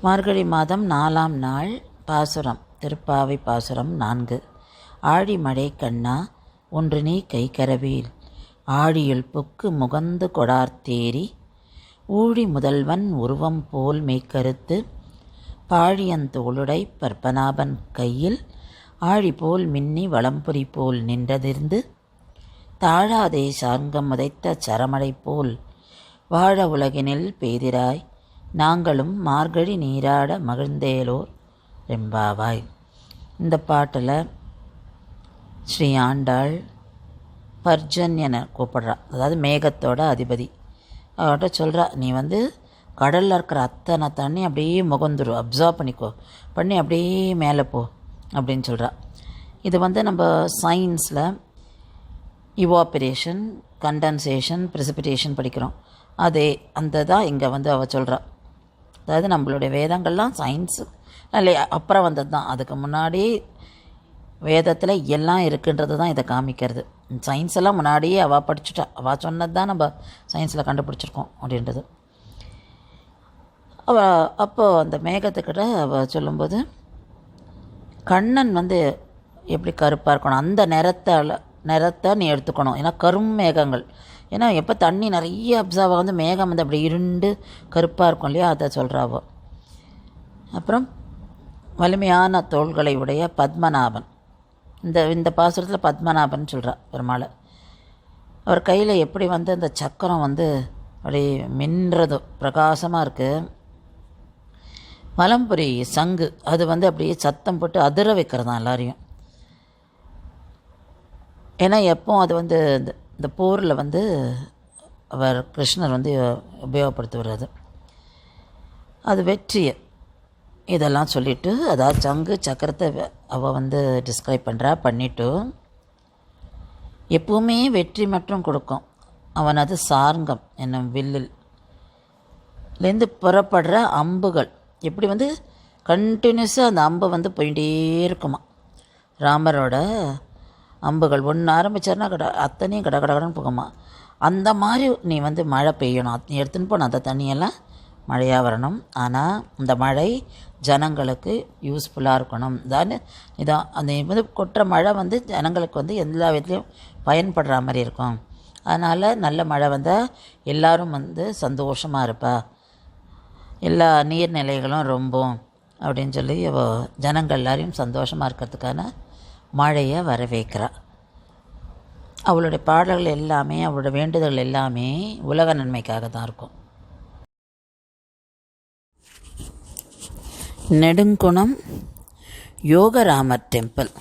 மார்கழி மாதம் 4ஆம் நாள் பாசுரம். திருப்பாவை பாசுரம் 4. ஆழி மழை கண்ணா ஒன்று நீ கைகரவேல் ஆழியுள் புக்கு முகந்து கொடார்த்தேரி ஊழி முதல்வன் உருவம் போல் மெய்க்கருத்து பாழியந்தோளுடை பற்பநாபன் கையில் ஆழி போல் மின்னி வளம்புரி போல் நின்றதிர்ந்து தாழாதே சார்ங்கம் உதைத்த சரமழை போல் வாழ உலகினில் பெய்திராய் நாங்களும் மார்கழி நீராட மகிழ்ந்தேலோர் ரெம்பாவாய். இந்த பாட்டில் ஸ்ரீ ஆண்டாள் பர்ஜன்யனை கூப்பிடுறா, அதாவது மேகத்தோட அதிபதி. அவர்கிட்ட சொல்கிறா, நீ கடலில் இருக்கிற அத்தனை தண்ணி அப்படியே முகந்துரு, அப்சர்வ் பண்ணி அப்படியே மேலே போ அப்படின்னு சொல்கிறா. இது நம்ம சயின்ஸில் இவாபரேஷன், கண்டன்சேஷன், ப்ரெசிபிடேஷன் படிக்கிறோம். அதே அந்த தான் இங்கே அவள் சொல்கிறா. அதாவது நம்மளுடைய வேதங்கள்லாம் சயின்ஸு இல்லை அப்புறம் வந்தது தான். அதுக்கு முன்னாடி வேதத்தில் எல்லாம் இருக்குன்றது தான் இதை காமிக்கிறது. சயின்ஸ் எல்லாம் முன்னாடியே அவள் படிச்சுட்டா, அவள் சொன்னது தான் நம்ம சயின்ஸில் கண்டுபிடிச்சிருக்கோம் அப்படின்றது. அவள் அப்போது அந்த மேகத்துக்கிட்ட அவள் சொல்லும்போது, கண்ணன் எப்படி கருப்பாக இருக்கணும், அந்த நிறத்தை நீ எடுத்துக்கணும். ஏன்னா கரும் மேகங்கள், ஏன்னா எப்போ தண்ணி நிறைய அப்சர்வ் மேகம் அப்படி இருண்டு கருப்பாக இருக்கும் இல்லையா, அதை சொல்கிறாவோ. அப்புறம் வலிமையான தோள்களை உடைய பத்மநாபன், இந்த பாசுரத்தில் பத்மநாபன் சொல்கிறா பெருமாள். அவர் கையில் எப்படி அந்த சக்கரம் அப்படி மின்றதோ பிரகாசமாக இருக்குது. வலம்புரி சங்கு, அது அப்படியே சத்தம் போட்டு அதிர வைக்கிறதான் எல்லாரையும். ஏன்னா எப்போ அது இந்த போரில் அவர் கிருஷ்ணர் உபயோகப்படுத்துவது அது வெற்றியை இதெல்லாம் சொல்லிவிட்டு, அதாவது சங்கு சக்கரத்தை அவள் டிஸ்கிரைப் பண்ணிவிட்டு, எப்பவுமே வெற்றி மட்டும் கொடுக்கும். அவனது சார்ங்கம் என்னும் வில்லிலேருந்து புறப்படுற அம்புகள் எப்படி கண்டினியூஸாக அந்த அம்பு போயிட்டே இருக்குமா. ராமரோட அம்புகள் ஒன்று ஆரம்பித்தார்னா அத்தனையும் கடகடன்னு போகுமா. அந்த மாதிரி நீ மழை பெய்யணும், நீ எடுத்துன்னு போன அந்த தண்ணியெல்லாம் மழையாக வரணும். ஆனால் இந்த மழை ஜனங்களுக்கு யூஸ்ஃபுல்லாக இருக்கணும். இதான் அந்த கொட்டுற மழை ஜனங்களுக்கு எல்லா விதத்துலேயும் பயன்படுற மாதிரி இருக்கும். அதனால் நல்ல மழை வந்தால் எல்லோரும் சந்தோஷமாக இருப்பா, எல்லா நீர்நிலைகளும் ரொம்பும் அப்படின்னு சொல்லி ஜனங்கள் எல்லாரையும் சந்தோஷமாக இருக்கிறதுக்கான மழையை வரவேற்கிறா. அவளுடைய பாடல்கள் எல்லாமே, அவளுடைய வேண்டுதல்கள் எல்லாமே உலக நன்மைக்காக தான் இருக்கும். நெடுங்குணம் யோகராமர் டெம்பிள்.